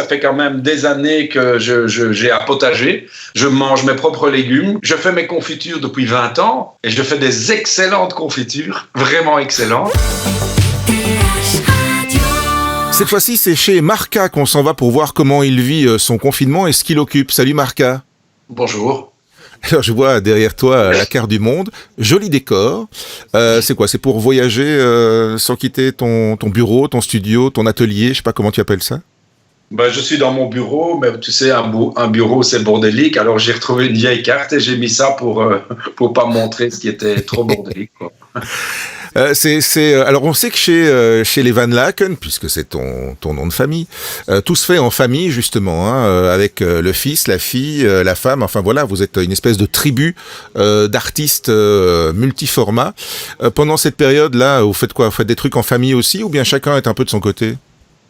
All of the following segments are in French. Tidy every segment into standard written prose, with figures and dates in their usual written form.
ça fait quand même des années que j'ai un potager. Je mange mes propres légumes. Je fais mes confitures depuis 20 ans et je fais des excellentes confitures, vraiment excellentes. Cette fois-ci, c'est chez Marca qu'on s'en va pour voir comment il vit son confinement et ce qu'il occupe. Salut Marca. Bonjour. Alors je vois derrière toi la carte du monde, joli décor. C'est quoi? C'est pour voyager sans quitter ton bureau, ton studio, ton atelier, je sais pas comment tu appelles ça. Je suis dans mon bureau, mais tu sais, un bureau c'est bordélique. Alors j'ai retrouvé une vieille carte et j'ai mis ça pour pas montrer ce qui était trop bordélique, quoi. Alors on sait que chez les Van Laken, puisque c'est ton nom de famille, tout se fait en famille justement, avec le fils, la fille, la femme. Enfin voilà, vous êtes une espèce de tribu d'artistes multiformats. Pendant cette période-là, vous faites quoi? Vous faites des trucs en famille aussi, ou bien chacun est un peu de son côté?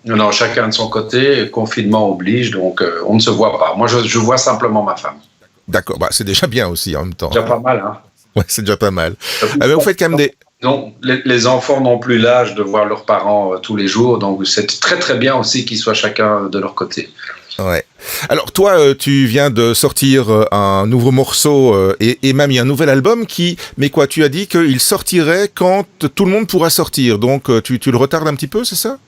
Non, chacun de son côté. Confinement oblige, donc on ne se voit pas. Moi, je vois simplement ma femme. D'accord, c'est déjà bien aussi en même temps. C'est déjà pas mal, hein. Ouais, c'est déjà pas mal. Mais vous faites quand même des... Non, les enfants n'ont plus l'âge de voir leurs parents tous les jours, donc c'est très très bien aussi qu'ils soient chacun de leur côté. Ouais. Alors toi, tu viens de sortir un nouveau morceau et même un nouvel album mais quoi, tu as dit qu'il sortirait quand tout le monde pourra sortir, donc tu le retardes un petit peu, c'est ça?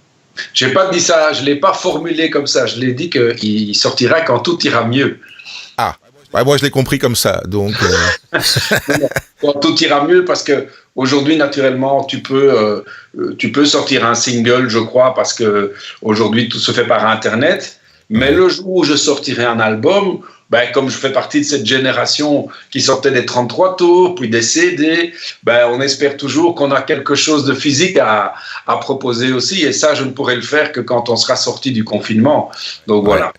J'ai pas dit ça, je l'ai pas formulé comme ça, je l'ai dit qu'il sortira quand tout ira mieux. Ah, moi je l'ai compris comme ça, donc... Quand tout ira mieux, parce que aujourd'hui, naturellement, tu peux sortir un single, je crois, parce que aujourd'hui tout se fait par Internet. Mais le jour où je sortirai un album, comme je fais partie de cette génération qui sortait des 33 tours, puis des CD, on espère toujours qu'on a quelque chose de physique à proposer aussi. Et ça, je ne pourrai le faire que quand on sera sorti du confinement. Donc voilà.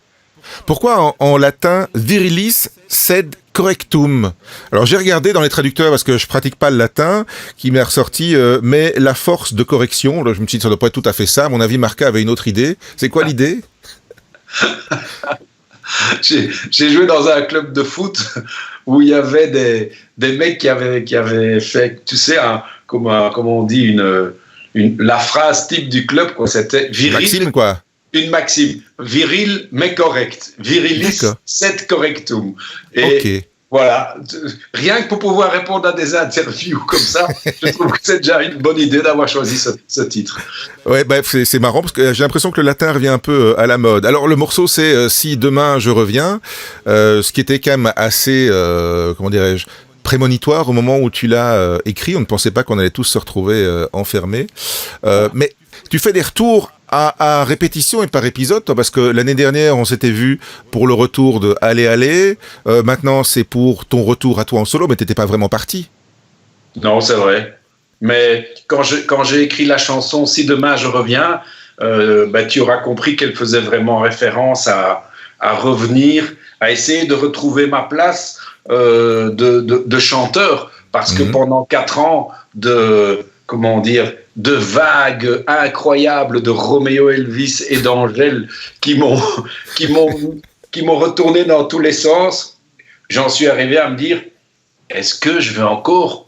Pourquoi en latin virilis sed correctum? Alors j'ai regardé dans les traducteurs parce que je pratique pas le latin, qui m'est ressorti mais la force de correction. Là, je me suis dit ça doit pas être tout à fait ça. À mon avis, Marca avait une autre idée. C'est quoi l'idée? J'ai joué dans un club de foot où il y avait des mecs qui avaient fait, tu sais, comment on dit, la phrase type du club, quoi. C'était viril. Maxime, quoi. Une maxime, viril mais correct. Virilis sed correctum. Et voilà, rien que pour pouvoir répondre à des interviews comme ça, je trouve que c'est déjà une bonne idée d'avoir choisi ce titre. Ouais, c'est marrant parce que j'ai l'impression que le latin revient un peu à la mode. Alors le morceau c'est Si demain je reviens, ce qui était quand même assez, comment dirais-je, prémonitoire au moment où tu l'as écrit. On ne pensait pas qu'on allait tous se retrouver enfermés. Mais tu fais des retours à répétition et par épisode, toi, parce que l'année dernière, on s'était vu pour le retour de Allez. Maintenant, c'est pour ton retour à toi en solo, mais t'étais pas vraiment parti. Non, c'est vrai. Mais quand j'ai écrit la chanson Si demain je reviens, tu auras compris qu'elle faisait vraiment référence à revenir, à essayer de retrouver ma place de chanteur, parce que pendant 4 ans de vagues incroyables de Roméo Elvis et d'Angèle qui m'ont retourné dans tous les sens, j'en suis arrivé à me dire, est-ce que je vais encore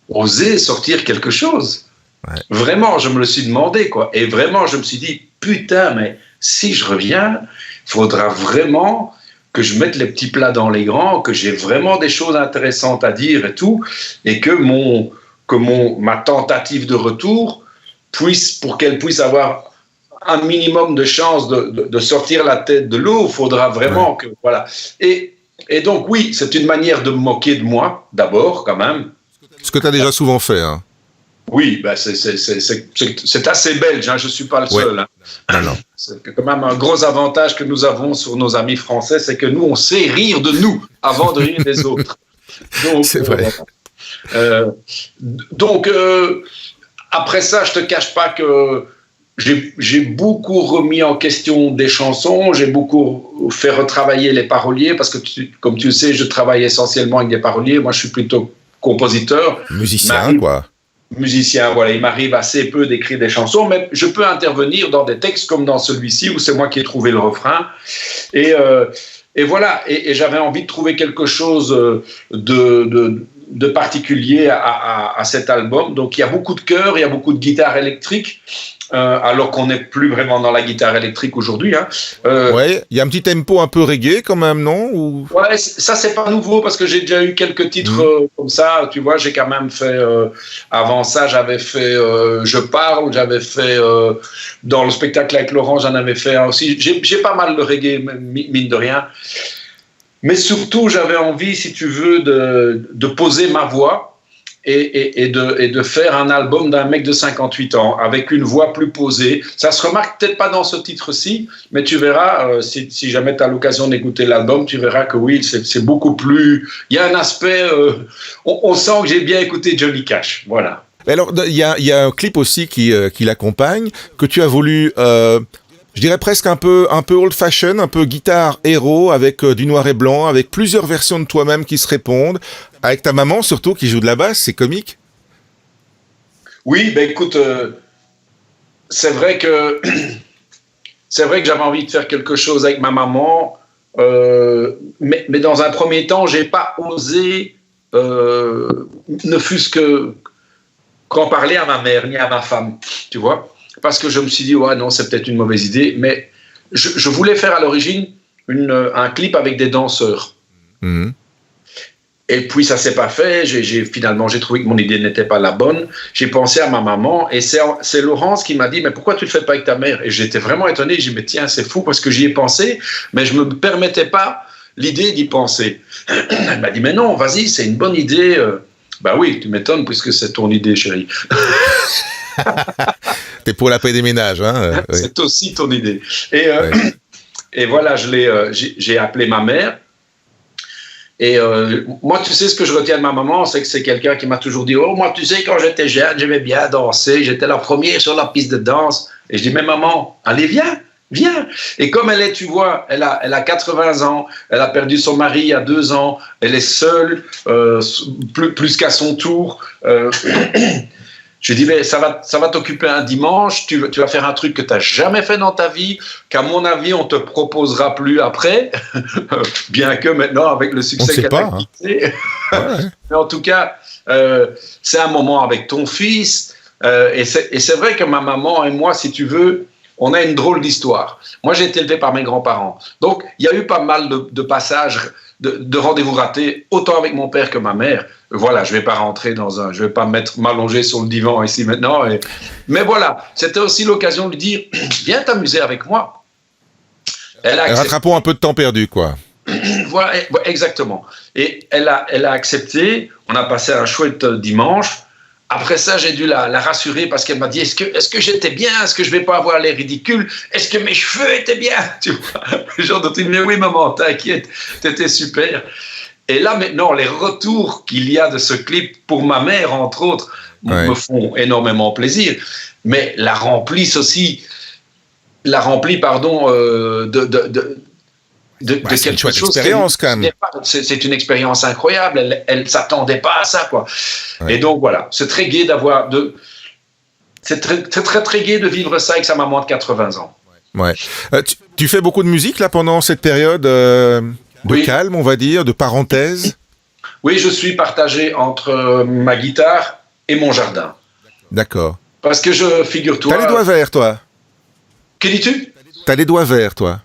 oser sortir quelque chose? Ouais. Vraiment, je me le suis demandé, quoi. Et vraiment, je me suis dit, putain, mais si je reviens, il faudra vraiment que je mette les petits plats dans les grands, que j'ai vraiment des choses intéressantes à dire et tout, et que ma tentative de retour pour qu'elle puisse avoir un minimum de chance de sortir la tête de l'eau, il faudra vraiment que... Voilà. Et donc, oui, c'est une manière de me moquer de moi, d'abord, quand même. Ce que tu as déjà souvent fait, hein. Oui, c'est assez belge, hein, je ne suis pas le seul. Hein. Non. C'est quand même un gros avantage que nous avons sur nos amis français, c'est que nous, on sait rire de nous avant de rire des autres. Donc, c'est vrai. Donc, après ça, je te cache pas que j'ai beaucoup remis en question des chansons, j'ai beaucoup fait retravailler les paroliers, parce que comme tu le sais, je travaille essentiellement avec des paroliers. Moi, je suis plutôt compositeur. Musicien, quoi. Musicien, voilà. Il m'arrive assez peu d'écrire des chansons, mais je peux intervenir dans des textes comme dans celui-ci, où c'est moi qui ai trouvé le refrain. Et voilà. Et j'avais envie de trouver quelque chose de particulier à cet album. Donc il y a beaucoup de chœurs, il y a beaucoup de guitare électrique. alors qu'on n'est plus vraiment dans la guitare électrique aujourd'hui. Hein. Ouais, il y a un petit tempo un peu reggae quand même, non? Ou... Ouais, ça c'est pas nouveau parce que j'ai déjà eu quelques titres comme ça. Tu vois, j'ai quand même fait. Avant ça, j'avais fait Je parle, j'avais fait dans le spectacle avec Laurent, j'en avais fait un aussi. J'ai pas mal de reggae, mine de rien. Mais surtout, j'avais envie, si tu veux, de poser ma voix. Et de faire un album d'un mec de 58 ans avec une voix plus posée. Ça se remarque peut-être pas dans ce titre-ci, mais tu verras, si jamais tu as l'occasion d'écouter l'album, tu verras que oui, c'est beaucoup plus... Il y a un aspect... on sent que j'ai bien écouté Johnny Cash, voilà. Alors, il y a un clip aussi qui l'accompagne, que tu as voulu... je dirais presque un peu old-fashion, un peu guitare héros, avec du noir et blanc, avec plusieurs versions de toi-même qui se répondent, avec ta maman surtout qui joue de la basse, c'est comique. Oui, ben écoute, c'est vrai que j'avais envie de faire quelque chose avec ma maman, mais dans un premier temps, j'ai pas osé, ne fût-ce qu'en parler à ma mère ni à ma femme, tu vois. Parce que je me suis dit, ouais, non, c'est peut-être une mauvaise idée. Mais je voulais faire à l'origine un clip avec des danseurs. Mmh. Et puis, ça ne s'est pas fait. Finalement, j'ai trouvé que mon idée n'était pas la bonne. J'ai pensé à ma maman. Et c'est Laurence qui m'a dit, mais pourquoi tu ne le fais pas avec ta mère? Et j'étais vraiment étonné. J'ai dit, mais tiens, c'est fou parce que j'y ai pensé, mais je ne me permettais pas l'idée d'y penser. Elle m'a dit, mais non, vas-y, c'est une bonne idée. Bah oui, tu m'étonnes puisque c'est ton idée, chérie. T'es pour la paix des ménages, hein. C'est aussi ton idée. Et voilà, j'ai appelé ma mère. Et moi, tu sais, ce que je retiens de ma maman, c'est que c'est quelqu'un qui m'a toujours dit, oh, moi, tu sais, quand j'étais jeune, j'aimais bien danser, j'étais la première sur la piste de danse. Et je dis, mais maman, allez, viens. Et comme elle est, tu vois, elle a 80 ans, elle a perdu son mari il y a 2 ans, elle est seule, plus qu'à son tour. Je lui dis, mais ça va t'occuper un dimanche, tu vas faire un truc que tu n'as jamais fait dans ta vie, qu'à mon avis, on ne te proposera plus après, bien que maintenant, avec le succès qu'elle a quitté. Ouais. Mais en tout cas, c'est un moment avec ton fils. Et c'est vrai que ma maman et moi, si tu veux, on a une drôle d'histoire. Moi, j'ai été élevé par mes grands-parents. Donc, il y a eu pas mal de passages, de rendez-vous ratés, autant avec mon père que ma mère. Voilà, je ne vais pas rentrer je ne vais pas m'allonger sur le divan ici maintenant. Mais voilà, c'était aussi l'occasion de lui dire, viens t'amuser avec moi. Rattrapons un peu de temps perdu, quoi. Voilà, exactement. Et elle a accepté, on a passé un chouette dimanche. Après ça, j'ai dû la rassurer parce qu'elle m'a dit, est-ce que j'étais bien? Est-ce que je ne vais pas avoir l'air ridicule? Est-ce que mes cheveux étaient bien? Tu vois, genre de mais oui, maman, t'inquiète, t'étais super. Et là, maintenant, les retours qu'il y a de ce clip, pour ma mère, entre autres, me font énormément plaisir. Mais la remplit, de c'est quelque chose. Expérience, quand même. C'est une expérience incroyable. Elle s'attendait pas à ça, quoi. Ouais. Et donc, voilà. C'est très gai c'est très gai de vivre ça avec sa maman de 80 ans. Ouais. Tu fais beaucoup de musique, là, pendant cette période calme, on va dire, de parenthèse? Oui, je suis partagé entre ma guitare et mon jardin. D'accord. Parce que figure-toi... T'as les doigts verts, toi? Que dis-tu? T'as les doigts verts, toi?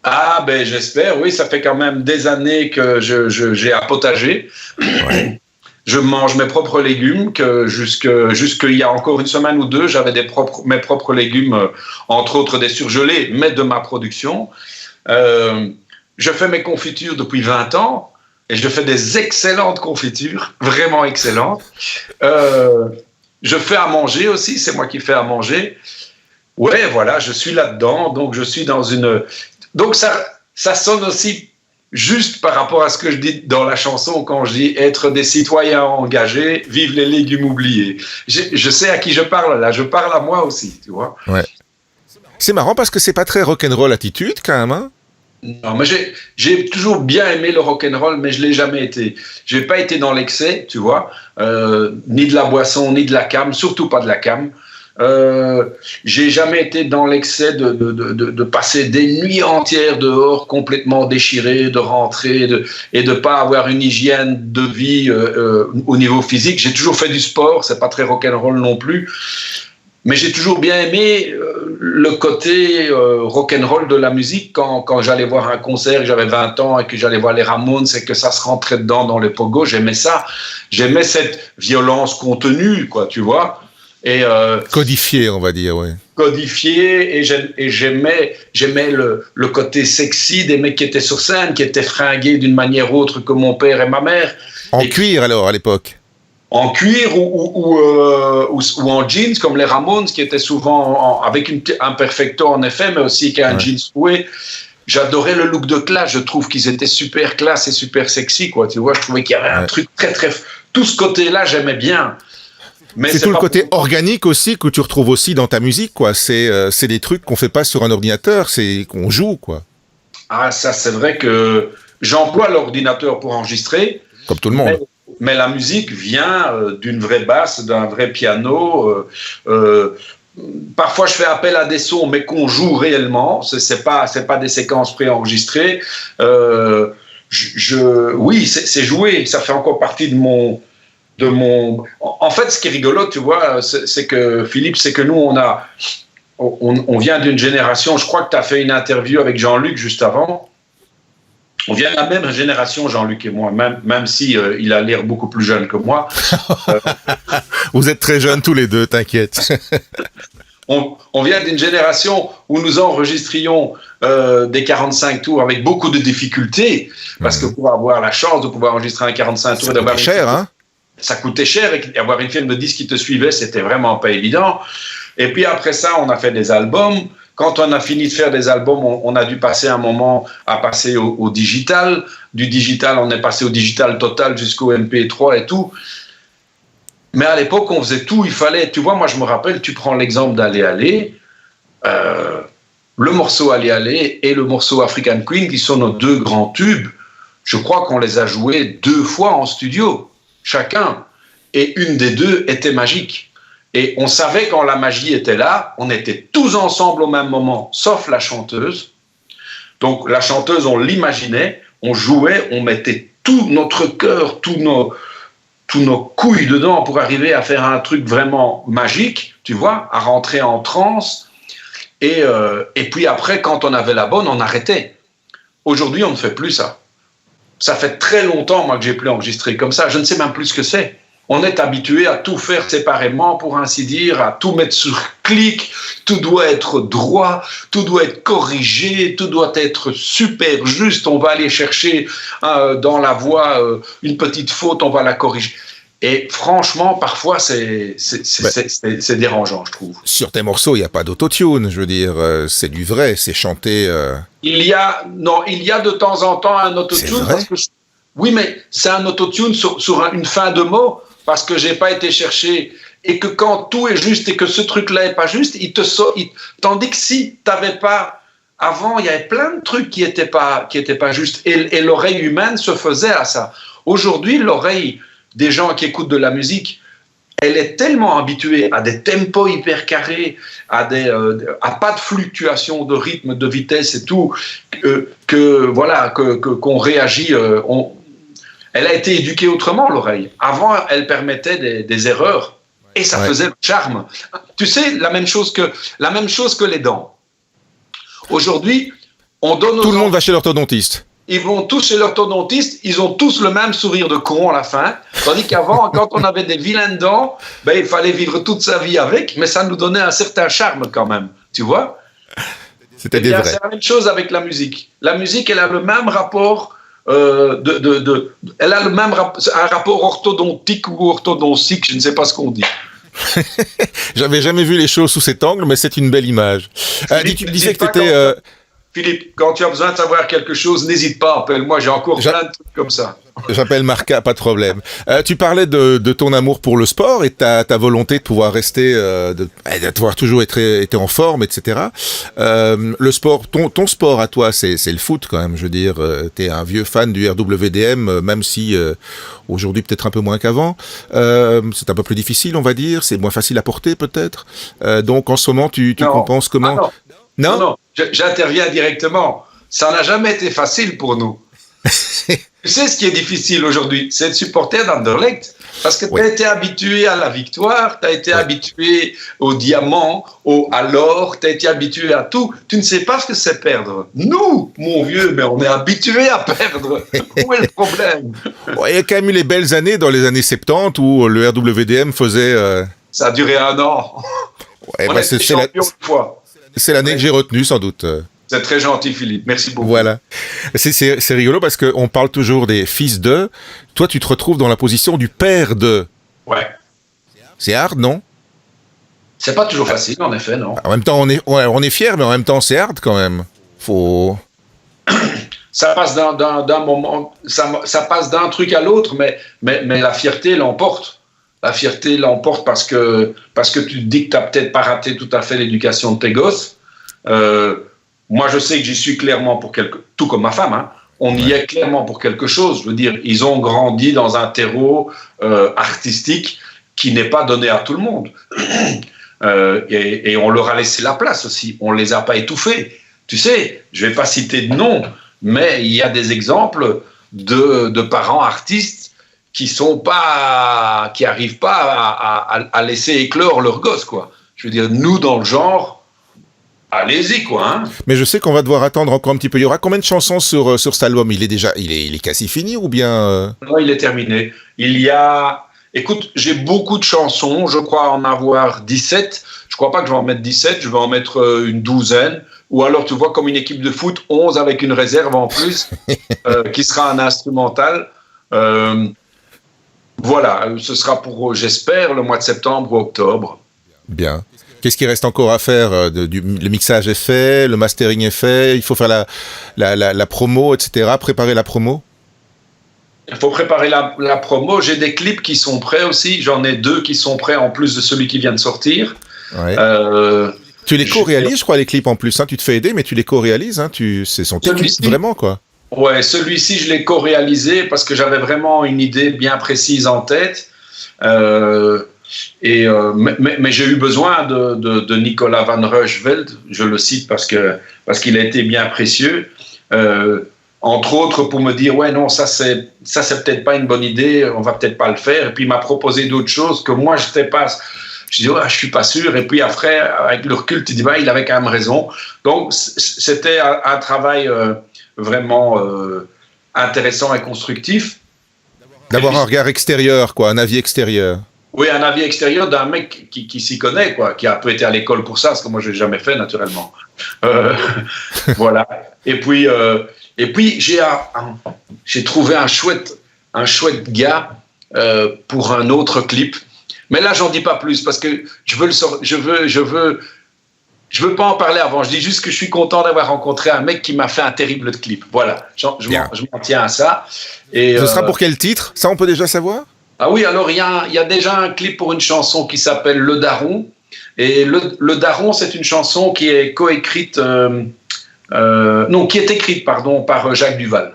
Ah, ben j'espère, oui, ça fait quand même des années que j'ai un potager. Ouais. Je mange mes propres légumes, que jusqu'il y a encore une semaine ou deux, j'avais mes propres légumes, entre autres des surgelés, mais de ma production. Je fais mes confitures depuis 20 ans et je fais des excellentes confitures, vraiment excellentes. Je fais à manger aussi, c'est moi qui fais à manger. Ouais, voilà, je suis là-dedans, donc je suis dans une... Donc ça sonne aussi juste par rapport à ce que je dis dans la chanson quand je dis être des citoyens engagés, vive les légumes oubliés. Je sais à qui je parle là, je parle à moi aussi, tu vois. Ouais. C'est marrant parce que c'est pas très rock'n'roll attitude quand même, hein? Non, mais j'ai toujours bien aimé le rock'n'roll, mais je l'ai jamais été. J'ai pas été dans l'excès, tu vois, ni de la boisson, ni de la cam, surtout pas de la cam. J'ai jamais été dans l'excès de passer des nuits entières dehors complètement déchiré, de rentrer et de pas avoir une hygiène de vie au niveau physique. J'ai toujours fait du sport, c'est pas très rock'n'roll non plus. Mais j'ai toujours bien aimé le côté rock'n'roll de la musique quand j'allais voir un concert, que j'avais 20 ans et que j'allais voir les Ramones et que ça se rentrait dedans dans les pogos. J'aimais ça. J'aimais cette violence contenue, quoi, tu vois. Et codifié, on va dire, ouais. Codifié, et j'aimais le côté sexy des mecs qui étaient sur scène, qui étaient fringués d'une manière autre que mon père et ma mère. En cuir, alors, à l'époque? En cuir ou en jeans, comme les Ramones, qui étaient souvent avec un perfecto en effet, mais aussi avec un jeans troué. J'adorais le look de classe. Je trouve qu'ils étaient super classe et super sexy, quoi. Tu vois, je trouvais qu'il y avait un truc très, très... Tout ce côté-là, j'aimais bien. Mais c'est tout le côté organique aussi que tu retrouves aussi dans ta musique, quoi. C'est des trucs qu'on fait pas sur un ordinateur, c'est qu'on joue, quoi. Ah, ça, c'est vrai que j'emploie l'ordinateur pour enregistrer. Comme tout le monde. Mais la musique vient d'une vraie basse, d'un vrai piano. Parfois, je fais appel à des sons, mais qu'on joue réellement. C'est pas des séquences préenregistrées. Oui, c'est joué. Ça fait encore partie de mon. En fait, ce qui est rigolo, tu vois, c'est que Philippe, c'est que nous, on vient d'une génération. Je crois que tu as fait une interview avec Jean-Luc juste avant. On vient de la même génération, Jean-Luc et moi, même si il a l'air beaucoup plus jeune que moi. Vous êtes très jeunes tous les deux, t'inquiète. On vient d'une génération où nous enregistrions des 45 tours avec beaucoup de difficultés, parce que pour avoir la chance de pouvoir enregistrer un 45 tours, ça coûtait cher, hein? Ça coûtait cher, et avoir une firme de disques qui te suivait, c'était vraiment pas évident. Et puis après ça, on a fait des albums. Quand on a fini de faire des albums, on a dû passer un moment à passer au digital. Du digital, on est passé au digital total jusqu'au MP3 et tout. Mais à l'époque, on faisait tout. Il fallait, tu vois, moi je me rappelle, tu prends l'exemple d'Aller Aller, le morceau Aller Aller et le morceau African Queen, qui sont nos deux grands tubes. Je crois qu'on les a joués 2 fois en studio, chacun. Et une des deux était magique. Et on savait quand la magie était là, on était tous ensemble au même moment, sauf la chanteuse. Donc la chanteuse, on l'imaginait, on jouait, on mettait tout notre cœur, tous nos couilles dedans pour arriver à faire un truc vraiment magique, tu vois, à rentrer en transe. Et puis après, quand on avait la bonne, on arrêtait. Aujourd'hui, on ne fait plus ça. Ça fait très longtemps, moi, que j'ai plus enregistré comme ça. Je ne sais même plus ce que c'est. On est habitué à tout faire séparément, pour ainsi dire, à tout mettre sur clic, tout doit être droit, tout doit être corrigé, tout doit être super juste. On va aller chercher dans la voix une petite faute, on va la corriger. Et franchement, parfois, c'est dérangeant, je trouve. Sur tes morceaux, il n'y a pas d'autotune, je veux dire, c'est du vrai, c'est chanté... Il y a de temps en temps un autotune. Oui, mais c'est un autotune sur une fin de mot, parce que j'ai pas été chercher, et que quand tout est juste et que ce truc-là est pas juste, tandis que si t'avais pas, avant, il y avait plein de trucs qui étaient pas justes, et l'oreille humaine se faisait à ça. Aujourd'hui, l'oreille des gens qui écoutent de la musique, elle est tellement habituée à des tempos hyper carrés, à pas de fluctuation de rythme, de vitesse et tout, qu'on réagit. Elle a été éduquée autrement, l'oreille. Avant, elle permettait des erreurs, et ça faisait le charme. Tu sais, la même chose que les dents. Aujourd'hui, on donne tout le monde va chez l'orthodontiste. Ils vont tous chez l'orthodontiste, ils ont tous le même sourire de con à la fin. Tandis qu'avant, quand on avait des vilaines dents, il fallait vivre toute sa vie avec, mais ça nous donnait un certain charme quand même, tu vois. C'était des vrais. C'est la même chose avec la musique. La musique, elle a le même rapport... elle a un rapport orthodontique ou orthodontique, je ne sais pas ce qu'on dit. J'avais jamais vu les choses sous cet angle, mais c'est une belle image. Tu disais que tu étais... Philippe, quand tu as besoin de savoir quelque chose, n'hésite pas, appelle-moi, j'ai encore plein de trucs comme ça. J'appelle Marca, pas de problème. Tu parlais de ton amour pour le sport et ta volonté de pouvoir rester, de pouvoir toujours être en forme, etc. Le sport, ton sport à toi, c'est le foot quand même. Je veux dire, t'es un vieux fan du RWDM, même si aujourd'hui peut-être un peu moins qu'avant. C'est un peu plus difficile, on va dire. C'est moins facile à porter peut-être. Donc en ce moment, tu compenses comment? Non, j'interviens directement. Ça n'a jamais été facile pour nous. Tu sais ce qui est difficile aujourd'hui, c'est être supporter d'Anderlecht. Parce que tu as été habitué à la victoire, tu as été habitué au diamant, à l'or, tu as été habitué à tout. Tu ne sais pas ce que c'est perdre. Nous, mon vieux, mais on est habitué à perdre. Où est le problème? Il y a quand même eu les belles années dans les années 70 où le RWDM faisait... Ça a duré 1 an. On a été champion une fois. C'est l'année que j'ai retenue, sans doute. C'est très gentil, Philippe. Merci beaucoup. Voilà. C'est rigolo parce qu'on parle toujours des fils de. Toi, tu te retrouves dans la position du père de. Ouais. C'est hard, non? C'est pas toujours facile, en effet, non. En même temps, on est fiers, mais en même temps, c'est hard quand même. Faut... Ça passe d'un moment, ça passe d'un truc à l'autre, mais la fierté l'emporte. La fierté l'emporte parce que tu te dis que tu n'as peut-être pas raté tout à fait l'éducation de tes gosses. Moi, je sais que j'y suis clairement pour tout comme ma femme, hein. On y est clairement pour quelque chose. Je veux dire, ils ont grandi dans un terreau artistique qui n'est pas donné à tout le monde. Et on leur a laissé la place aussi. On ne les a pas étouffés. Tu sais, je ne vais pas citer de nom, mais il y a des exemples de parents artistes qui n'arrivent pas à laisser éclore leurs gosses, quoi. Je veux dire, nous, dans le genre... Allez-y, quoi. Hein. Mais je sais qu'on va devoir attendre encore un petit peu. Il y aura combien de chansons sur cet album? Il est quasi fini ou bien Non, il est terminé. Écoute, j'ai beaucoup de chansons. Je crois en avoir 17. Je crois pas que je vais en mettre 17. Je vais en mettre une douzaine. Ou alors, tu vois, comme une équipe de foot, 11 avec une réserve en plus, qui sera un instrumental. Voilà, ce sera pour, j'espère, le mois de septembre ou octobre. Bien. Qu'est-ce qu'il reste encore à faire? Le mixage est fait, le mastering est fait, il faut faire la promo, etc., préparer la promo? Il faut préparer la promo. J'ai des clips qui sont prêts aussi. J'en ai 2 qui sont prêts en plus de celui qui vient de sortir. Ouais. Tu les co-réalises, je crois, les clips en plus. Hein. Tu te fais aider, mais tu les co-réalises. Hein. C'est son clip, vraiment, quoi. Ouais, celui-ci, je l'ai co-réalisé parce que j'avais vraiment une idée bien précise en tête. Mais j'ai eu besoin de Nicolas van Ruijsveld, je le cite parce qu'il a été bien précieux, entre autres pour me dire ouais non ça c'est peut-être pas une bonne idée, on va peut-être pas le faire, et puis il m'a proposé d'autres choses que moi je dis je suis pas sûr, et puis après avec le recul tu dis bah il avait quand même raison. Donc c'était un travail vraiment intéressant et constructif, d'avoir un regard extérieur, quoi, un avis extérieur. Oui, un avis extérieur d'un mec qui s'y connaît, quoi, qui a peu été à l'école pour ça, parce que moi, je l'ai jamais fait, naturellement. Voilà. Et puis j'ai trouvé un chouette gars pour un autre clip. Mais là, j'en dis pas plus, parce que je veux pas en parler avant. Je dis juste que je suis content d'avoir rencontré un mec qui m'a fait un terrible clip. Voilà. Je m'en tiens à ça. Et, ce sera pour quel titre? Ça, on peut déjà savoir? Ah oui, alors il y a déjà un clip pour une chanson qui s'appelle Le Daron. Et Le Daron, c'est une chanson qui est coécrite, qui est écrite, par Jacques Duval.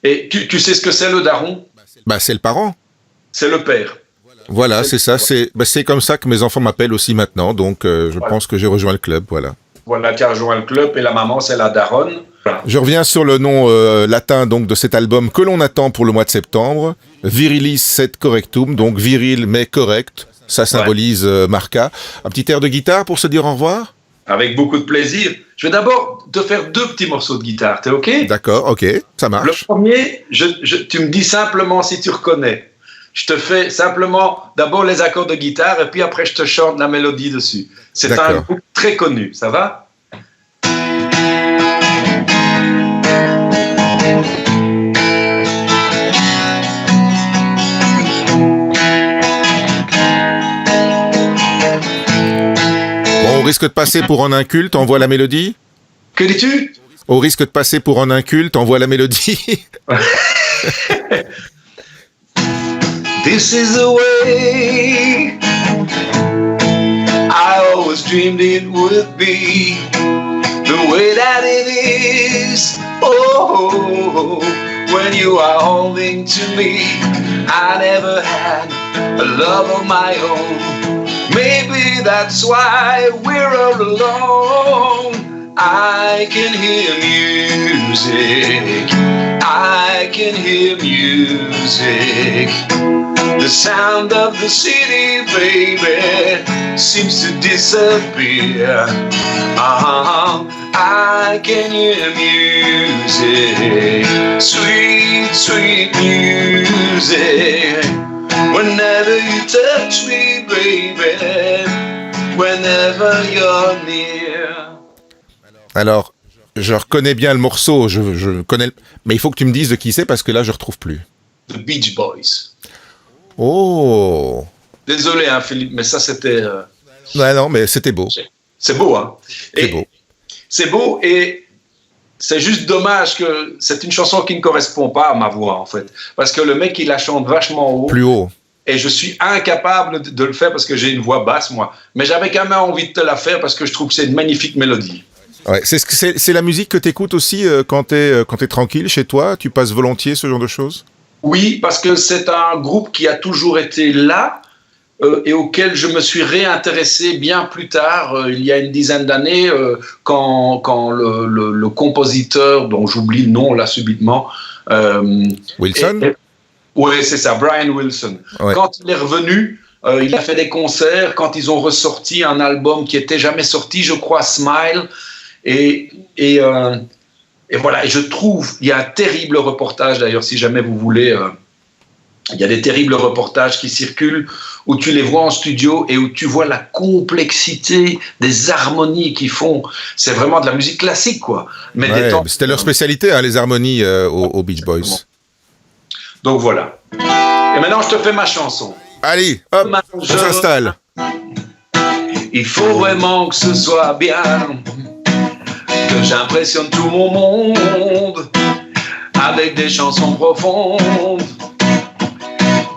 Et tu sais ce que c'est le daron? Bah, c'est le parent. C'est le père. Voilà, c'est ça. C'est comme ça que mes enfants m'appellent aussi maintenant. Donc, je pense que j'ai rejoint le club, voilà. Voilà, tu as rejoint le club et la maman, c'est la daronne. Voilà. Je reviens sur le nom latin donc de cet album que l'on attend pour le mois de septembre. Virilis sed correctum, donc viril mais correct. Ça symbolise Marca. Un petit air de guitare pour se dire au revoir? Avec beaucoup de plaisir. Je vais d'abord te faire 2 petits morceaux de guitare, t'es OK? D'accord, OK, ça marche. Le premier, tu me dis simplement si tu reconnais. Je te fais simplement d'abord les accords de guitare et puis après je te chante la mélodie dessus. C'est un groupe très connu, ça va? Au risque de passer pour un inculte, envoie la mélodie. Que dis-tu? Au risque de passer pour un inculte, envoie la mélodie. This is the way I always dreamed it would be, the way that it is. Oh, when you are holding to me, I never had a love of my own. Maybe that's why we're all alone. I can hear music, I can can hear music. The sound of the city, baby, seems to disappear. I can hear music, sweet, sweet music. Whenever you touch me, baby, whenever you're near. Alors, je reconnais bien le morceau, je connais, mais il faut que tu me dises de qui c'est parce que là, je retrouve plus. The Beach Boys. Oh. Désolé, hein, Philippe, mais ça, c'était... Ouais, non, mais c'était beau. C'est beau, hein. C'est beau. C'est beau et c'est juste dommage que c'est une chanson qui ne correspond pas à ma voix, en fait. Parce que le mec, il la chante vachement haut. Plus haut. Et je suis incapable de le faire parce que j'ai une voix basse, moi. Mais j'avais quand même envie de te la faire parce que je trouve que c'est une magnifique mélodie. Ouais, c'est la musique que tu écoutes aussi quand t'es tranquille chez toi. Tu passes volontiers ce genre de choses? Oui, parce que c'est un groupe qui a toujours été là et auquel je me suis réintéressé bien plus tard, il y a une dizaine d'années, quand le compositeur, dont j'oublie le nom là subitement... Wilson? Oui, c'est ça, Brian Wilson. Ouais. Quand il est revenu, il a fait des concerts. Quand ils ont ressorti un album qui n'était jamais sorti, je crois, Smile. Et voilà, et je trouve, il y a un terrible reportage, d'ailleurs, si jamais vous voulez, il y a des terribles reportages qui circulent où tu les vois en studio et où tu vois la complexité des harmonies qu'ils font. C'est vraiment de la musique classique, quoi. Mais ouais, c'était leur spécialité, hein, les harmonies aux Beach Boys. Donc voilà. Et maintenant, je te fais ma chanson. Allez, hop, on s'installe. Il faut vraiment que ce soit bien, que j'impressionne tout mon monde avec des chansons profondes,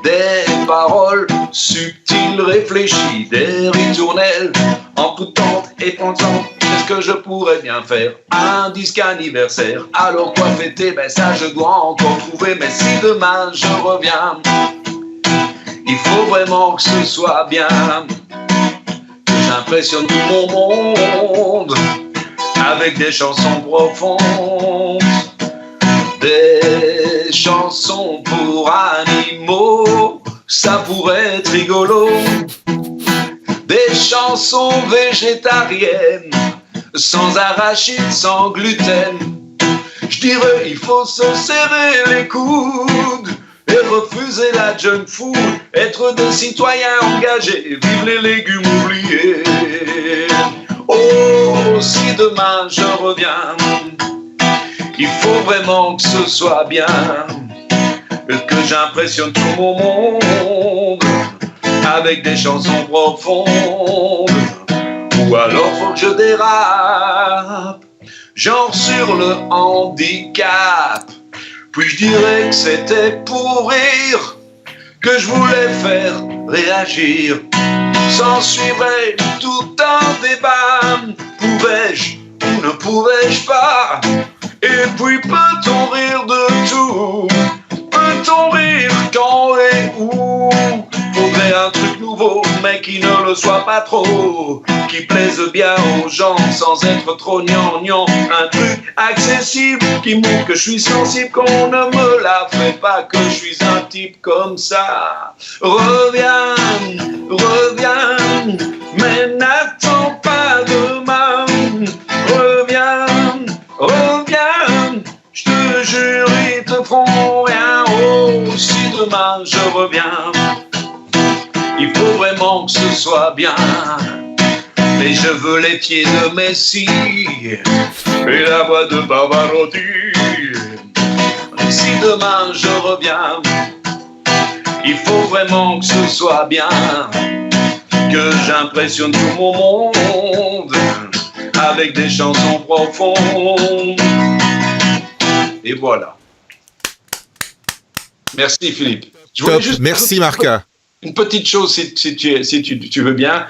des paroles subtiles, réfléchies, des ritournelles en tout temps et pensant qu'est-ce que je pourrais bien faire. Un disque anniversaire, alors quoi fêter? Ben ça je dois encore trouver, mais si demain je reviens, il faut vraiment que ce soit bien, que j'impressionne tout mon monde avec des chansons profondes, des chansons pour animaux, ça pourrait être rigolo, des chansons végétariennes, sans arachides, sans gluten. Je dirais il faut se serrer les coudes et refuser la junk food, être des citoyens engagés, vivre les légumes oubliés. Oh, si demain je reviens, il faut vraiment que ce soit bien, que j'impressionne tout mon monde avec des chansons profondes, ou alors faut que je dérape, genre sur le handicap. Puis je dirais que c'était pour rire, que je voulais faire réagir. S'en suivrait tout un débat, pouvais-je ou ne pouvais-je pas? Et puis peut-on rire de tout? Peut-on rire quand et où? Faudrait un truc nouveau, mais qui ne le soit pas trop, qui plaise bien aux gens sans être trop gnangnan. Un truc accessible qui montre que je suis sensible, qu'on ne me la fait pas, que je suis un type comme ça. Reviens, reviens, mais n'attends pas demain. Reviens, reviens, je te jure, ils te feront rien. Oh, si demain je reviens, il faut vraiment que ce soit bien. Mais je veux les pieds de Messi et la voix de Pavarotti. Si demain je reviens, il faut vraiment que ce soit bien, que j'impressionne tout mon monde avec des chansons profondes. Et voilà. Merci Philippe. Top. Merci Marca. Une petite chose, si tu veux bien.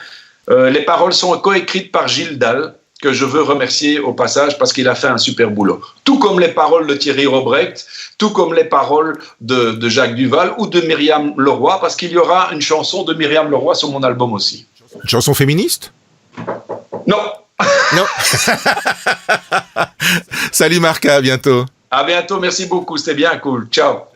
Les paroles sont coécrites par Gilles Dalle, que je veux remercier au passage parce qu'il a fait un super boulot. Tout comme les paroles de Thierry Robrecht, tout comme les paroles de Jacques Duval ou de Myriam Leroy, parce qu'il y aura une chanson de Myriam Leroy sur mon album aussi. Une chanson féministe? Non. Non. Salut Marca, à bientôt. À bientôt, merci beaucoup, c'était bien cool. Ciao.